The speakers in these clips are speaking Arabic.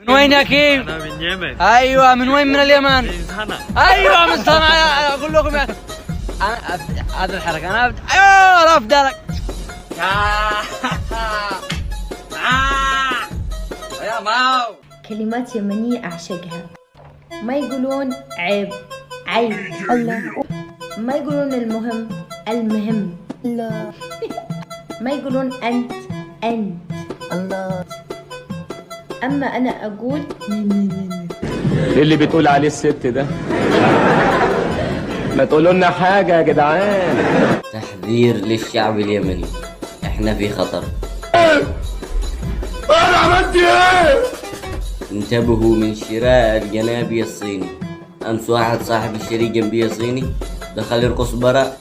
من وين يا كيف؟ أنا من اليمن. أيوة من وين؟ من اليمن. من صنعاء. أيوة من صنعاء. أقول لكم يا أنا هذا الحركة أنا أيوة أفدلك. يا ماو. كلمات يمنية أعشقها. ما يقولون عيب، عيب. الله. ما يقولون المهم، المهم. الله. ما يقولون أنت، أنت. الله. أما أنا أقول اللي بتقول عليه الست ده ما تقولوا لنا حاجة يا جدعان. تحذير للشعب اليمني، احنا في خطر. انا عملت ايه؟ انتبهوا من شراء الجنابي الصيني. امس واحد صاحب الشري جنبي صيني دخل يرقص برا،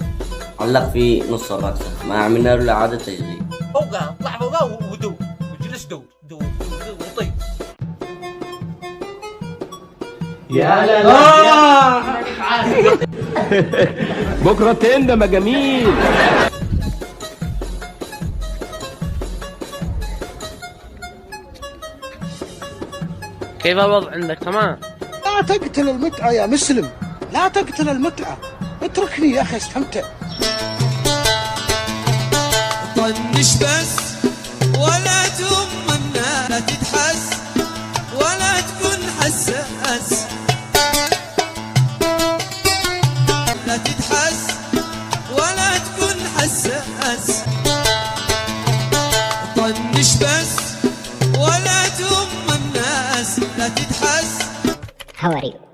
علق في نص الرقصة، ما عملنا له إعادة تشغيل. فوقها اطلع فوقها ودو وجلس دو دو وطيب. يا لا لا بكرة تندم يا جميل. كيف الوضع عندك؟ تمام؟ لا تقتل المتعة يا مسلم، لا تقتل المتعة، اتركني يا أخي استمتع. طنش بس ولا تهمنا، لا تتحس ولا تكون حساس، لا تتحس ولا تكون حساس. طنش بس ولا تهم الناس، لا تتحس. How are you?